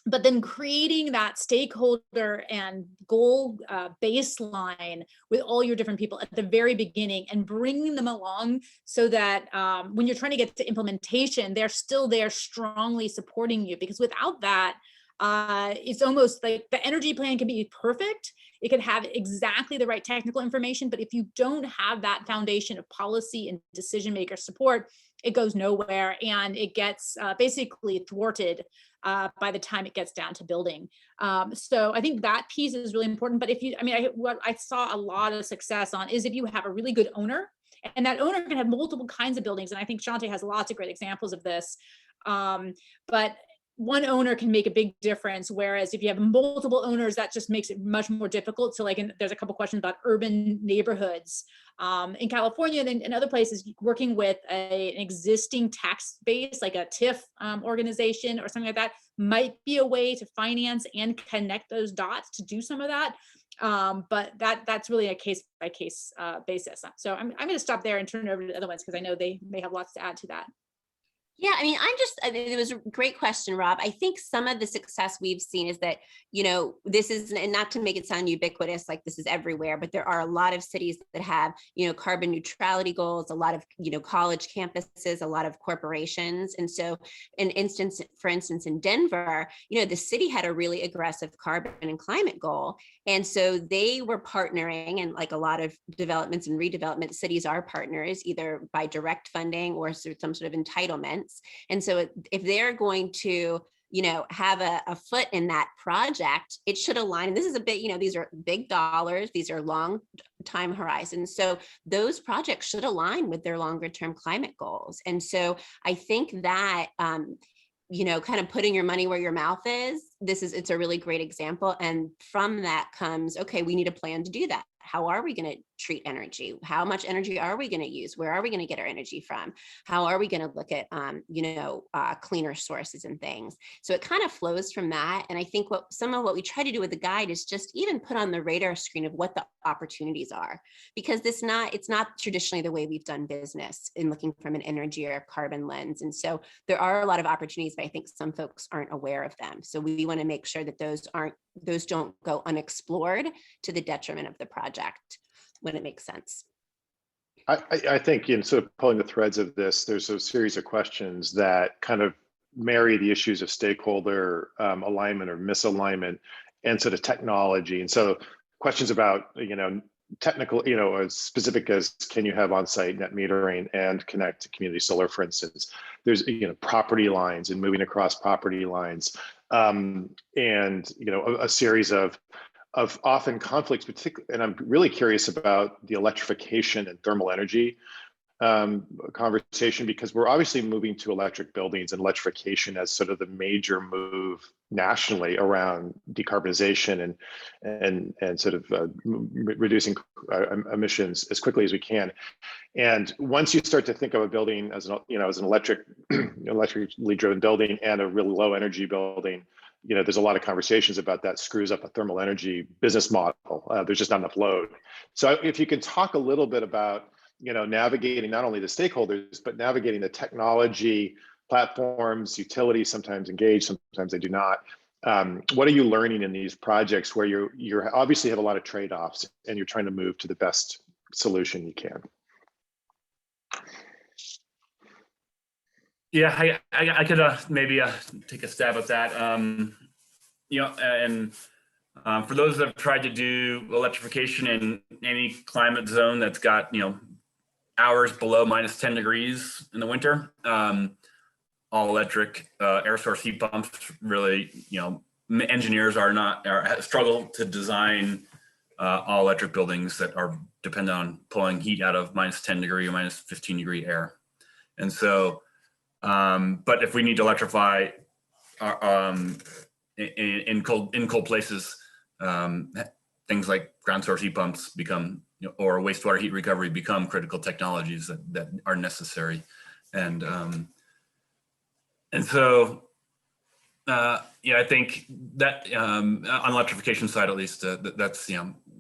Speaker 3: But then creating that stakeholder and goal baseline with all your different people at the very beginning and bringing them along so that when you're trying to get to implementation, they're still there strongly supporting you. Because without that, it's almost like the energy plan can be perfect. It can have exactly the right technical information, but if you don't have that foundation of policy and decision maker support, it goes nowhere, and it gets basically thwarted by the time it gets down to building. So I think that piece is really important. But what I saw a lot of success on is if you have a really good owner And that owner can have multiple kinds of buildings. And I think Shante has lots of great examples of this. But one owner can make a big difference. Whereas if you have multiple owners, that just makes it much more difficult. So there's a couple questions about urban neighborhoods in California and in other places, working with an existing tax base, like a TIF organization or something like that, might be a way to finance and connect those dots to do some of that. But that's really a case by case basis. So I'm going to stop there and turn it over to the other ones because I know they may have lots to add to that.
Speaker 2: Yeah, I mean, it was a great question, Rob. I think some of the success we've seen is that, this is, and not to make it sound ubiquitous, like this is everywhere, but there are a lot of cities that have, carbon neutrality goals, a lot of, college campuses, a lot of corporations. And so for instance, in Denver, the city had a really aggressive carbon and climate goal. And so they were partnering, and like a lot of developments and redevelopment, cities are partners either by direct funding or through some sort of entitlements. And so if they're going to, have a foot in that project, it should align. And this is a bit, these are big dollars, these are long time horizons. So those projects should align with their longer term climate goals. And so I think that, kind of putting your money where your mouth is, it's a really great example. And from that comes, okay, we need a plan to do that. How are we going to treat energy? How much energy are we going to use? Where are we going to get our energy from? How are we going to look at, cleaner sources and things? So it kind of flows from that. And I think some of what we try to do with the guide is just even put on the radar screen of what the opportunities are, because it's not traditionally the way we've done business in looking from an energy or carbon lens. And so there are a lot of opportunities, but I think some folks aren't aware of them. So we want to make sure that those don't go unexplored to the detriment of the project when it makes sense.
Speaker 5: I think in sort of pulling the threads of this, there's a series of questions that kind of marry the issues of stakeholder alignment or misalignment and sort of technology. And so questions about, technical, as specific as can you have on-site net metering and connect to community solar, for instance. There's, property lines and moving across property lines. And, a series of often conflicts, particularly, and I'm really curious about the electrification and thermal energy conversation, because we're obviously moving to electric buildings and electrification as sort of the major move nationally around decarbonization and sort of reducing emissions as quickly as we can. And once you start to think of a building as an electrically driven building and a really low energy building, there's a lot of conversations about that screws up a thermal energy business model. There's just not enough load. So if you can talk a little bit about, navigating not only the stakeholders, but navigating the technology platforms, utilities sometimes engage, sometimes they do not. What are you learning in these projects where you obviously have a lot of trade-offs and you're trying to move to the best solution you can?
Speaker 4: Yeah, I could maybe take a stab at that. For those that have tried to do electrification in any climate zone that's got, hours below -10 degrees in the winter, all electric air source heat pumps really, engineers struggle to design all electric buildings that are dependent on pulling heat out of -10 degree or -15 degree air. And so, but if we need to electrify in cold places, things like ground source heat pumps become, or wastewater heat recovery become critical technologies that are necessary. And so, I think that on the electrification side, at least, that's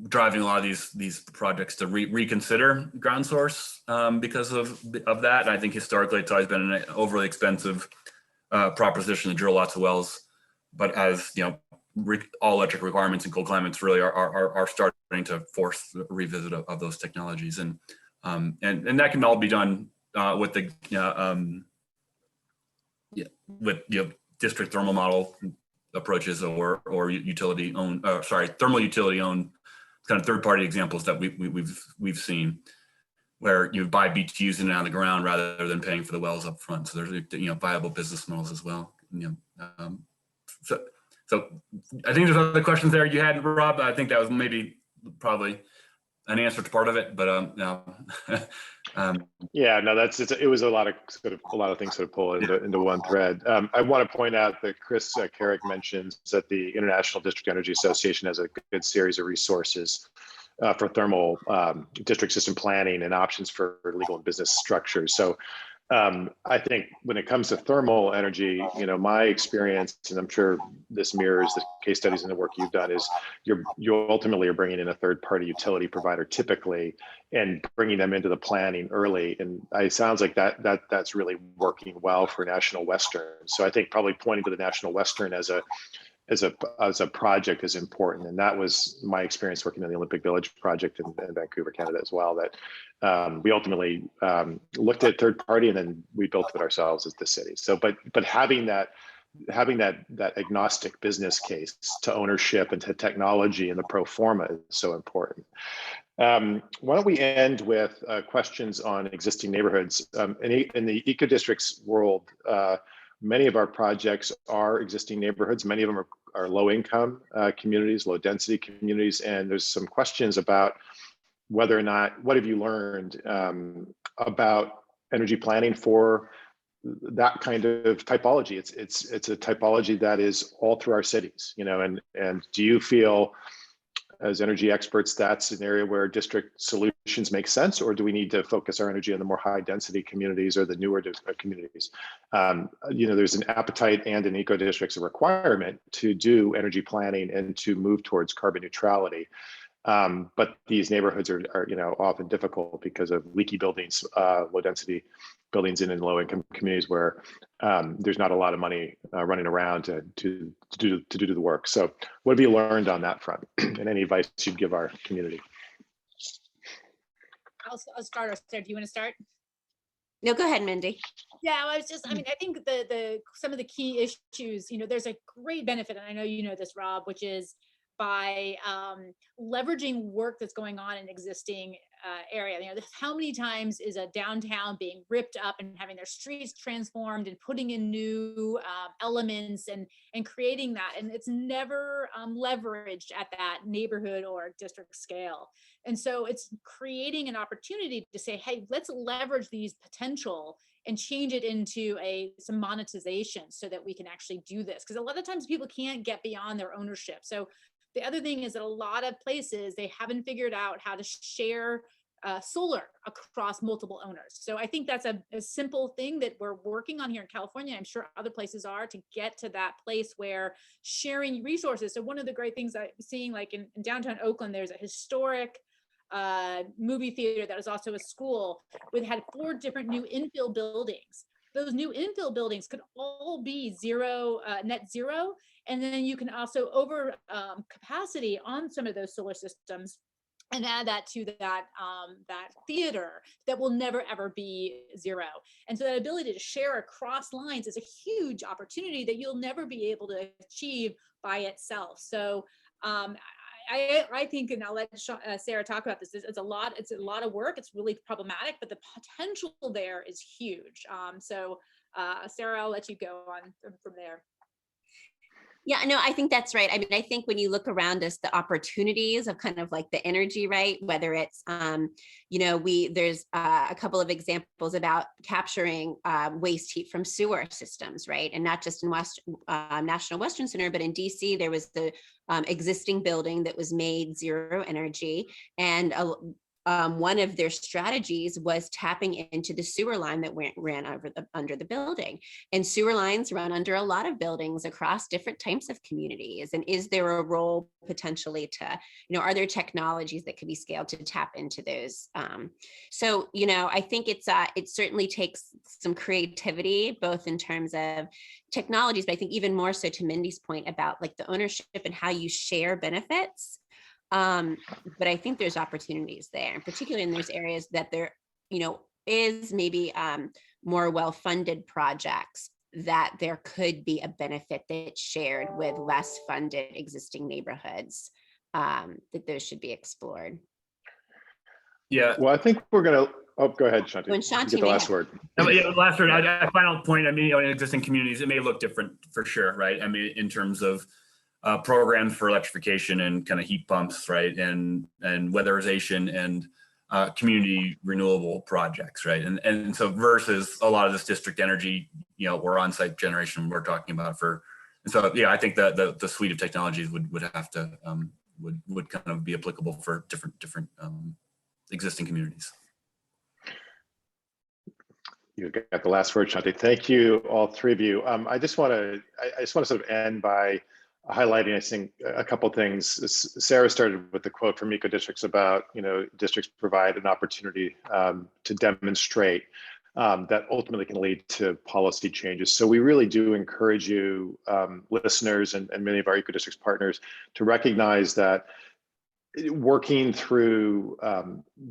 Speaker 4: driving a lot of these projects to reconsider ground source because of that. And I think historically it's always been an overly expensive proposition to drill lots of wells. But as all electric requirements in cold climates really are starting to force a revisit of those technologies, and that can all be done with the district thermal model approaches or thermal utility owned kind of third-party examples that we've seen, where you buy BTUs in and out of the ground rather than paying for the wells up front. So there's viable business models as well. So I think there's other questions there you had, Rob. I think that was probably an answer to part of it, but
Speaker 5: Yeah, no, it was a lot of things sort of pull into one thread. I want to point out that Chris Carrick mentions that the International District Energy Association has a good series of resources for thermal district system planning and options for legal and business structures. So I think when it comes to thermal energy, my experience, and I'm sure this mirrors the case studies and the work you've done, is you ultimately are bringing in a third-party utility provider typically, and bringing them into the planning early. And it sounds like that's really working well for National Western. So I think probably pointing to the National Western as a project is important. And that was my experience working on the Olympic Village project in Vancouver, Canada as well, that we ultimately looked at third party and then we built it ourselves as the city. So, but having that agnostic business case to ownership and to technology and the pro forma is so important. Why don't we end with questions on existing neighborhoods? In the eco districts world, many of our projects are existing neighborhoods. Many of them are low income communities, low density communities. And there's some questions about whether or not, what have you learned about energy planning for that kind of typology? It's a typology that is all through our cities, and do you feel, as energy experts, that's an area where district solutions make sense, or do we need to focus our energy on the more high density communities or the newer communities? There's an appetite and in eco districts a requirement to do energy planning and to move towards carbon neutrality. But these neighborhoods are often difficult because of leaky buildings, low density buildings in low income communities where there's not a lot of money running around to do the work. So what have you learned on that front, and any advice you'd give our community?
Speaker 3: I'll start. Do you want to start?
Speaker 2: No, go ahead, Mindy.
Speaker 3: Yeah, I think some of the key issues, there's a great benefit, and I know you know this, Rob, which is by leveraging work that's going on in existing area. How many times is a downtown being ripped up and having their streets transformed and putting in new elements and creating that, and it's never leveraged at that neighborhood or district scale. And so it's creating an opportunity to say, hey, let's leverage these potential and change it into some monetization so that we can actually do this. Because a lot of times people can't get beyond their ownership. So the other thing is that a lot of places, they haven't figured out how to share solar across multiple owners. So I think that's a simple thing that we're working on here in California. I'm sure other places are, to get to that place where sharing resources. So one of the great things I'm seeing, like in downtown Oakland, there's a historic movie theater that is also a school. We had 4 different new infill buildings. Those new infill buildings could all be net zero. And then you can also over capacity on some of those solar systems and add that to that theater that will never ever be zero. And so that ability to share across lines is a huge opportunity that you'll never be able to achieve by itself. So I think, and I'll let Sarah talk about this, it's a lot of work. It's really problematic, but the potential there is huge. So Sarah, I'll let you go on from there.
Speaker 2: Yeah, no, I think that's right. I mean, I think when you look around us, the opportunities of kind of like the energy, right? Whether it's, there's a couple of examples about capturing waste heat from sewer systems, right? And not just in National Western Center, but in DC, there was the existing building that was made zero energy, and one of their strategies was tapping into the sewer line that ran under the building. And sewer lines run under a lot of buildings across different types of communities. And is there a role potentially to, are there technologies that could be scaled to tap into those? So, I think it certainly takes some creativity, both in terms of technologies, but I think even more so to Mindy's point about like the ownership and how you share benefits. But I think there's opportunities there, and particularly in those areas that there, is maybe more well-funded projects, that there could be a benefit that's shared with less funded existing neighborhoods, that those should be explored.
Speaker 4: Yeah.
Speaker 5: Well, I think we're going to, go ahead, Shanti.
Speaker 2: When Shanti
Speaker 5: get the last word.
Speaker 4: The last word, final point, in existing communities, it may look different for sure, right? I mean, in terms of programs for electrification and kind of heat pumps, right? And weatherization and community renewable projects, right? And so versus a lot of this district energy, or on-site generation we're talking about for. And so, yeah, I think that the suite of technologies would have to would kind of be applicable for different existing communities.
Speaker 5: You got the last word, Shanti. Thank you, all three of you. I just want to sort of end by highlighting, I think, a couple of things. Sarah started with the quote from Eco Districts about, districts provide an opportunity to demonstrate that ultimately can lead to policy changes. So we really do encourage you, listeners, and many of our Eco Districts partners, to recognize that working through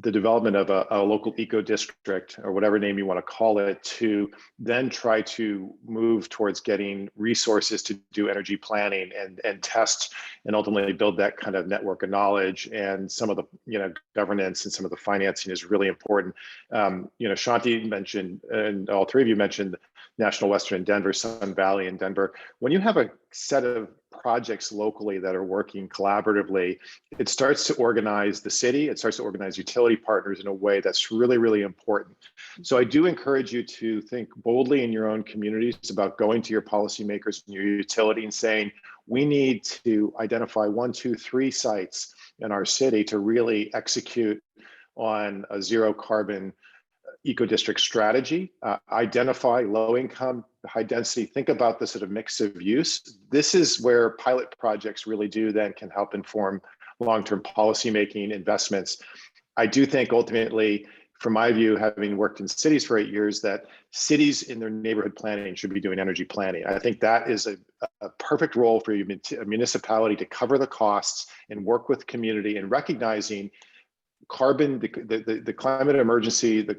Speaker 5: the development of a local eco district, or whatever name you want to call it, to then try to move towards getting resources to do energy planning and test and ultimately build that kind of network of knowledge, and some of the governance and some of the financing is really important. Shanti mentioned, and all three of you mentioned, National Western in Denver, Sun Valley in Denver. When you have a set of projects locally that are working collaboratively, it starts to organize the city, it starts to organize utility partners in a way that's really, really important. So I do encourage you to think boldly in your own communities about going to your policymakers and your utility and saying, we need to identify 1, 2, 3 sites in our city to really execute on a zero carbon eco district strategy, identify low income, high density, think about the sort of mix of use. This is where pilot projects really can help inform long-term policymaking investments. I do think ultimately, from my view, having worked in cities for 8 years, that cities in their neighborhood planning should be doing energy planning. I think that is a perfect role for a municipality to cover the costs and work with community, and recognizing carbon, the climate emergency, the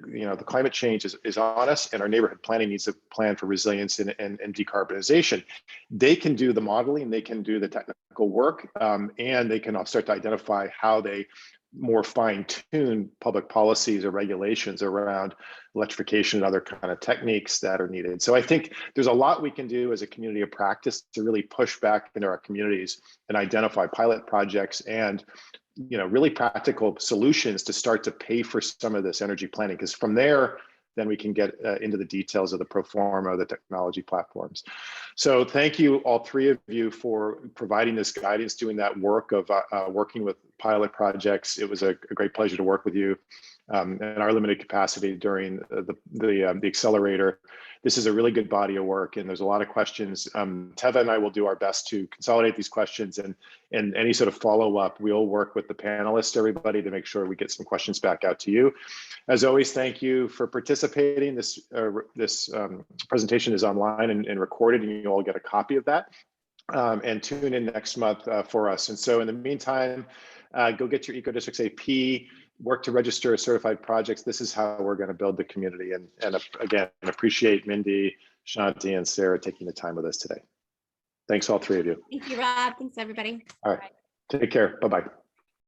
Speaker 5: climate change is on us, and our neighborhood planning needs a plan for resilience and decarbonization. They can do the modeling, they can do the technical work, and they can start to identify how they more fine-tune public policies or regulations around electrification and other kind of techniques that are needed. So I think there's a lot we can do as a community of practice to really push back into our communities and identify pilot projects and really practical solutions to start to pay for some of this energy planning, because from there, then we can get into the details of the pro forma, the technology platforms. So thank you, all three of you, for providing this guidance, doing that work of working with pilot projects. It was a great pleasure to work with you in our limited capacity during the Accelerator. This is a really good body of work, and there's a lot of questions. Teva and I will do our best to consolidate these questions, and any sort of follow-up, we'll work with the panelists, everybody, to make sure we get some questions back out to you. As always, thank you for participating. This presentation is online and recorded, and you all get a copy of that. And tune in next month for us. And so in the meantime, go get your Eco Districts AP, work to register certified projects. This is how we're going to build the community. And again, appreciate Mindy, Shanti, and Sarah taking the time with us today. Thanks, all three of you.
Speaker 2: Thank you, Rob. Thanks, everybody.
Speaker 5: All right. Take care. Bye-bye.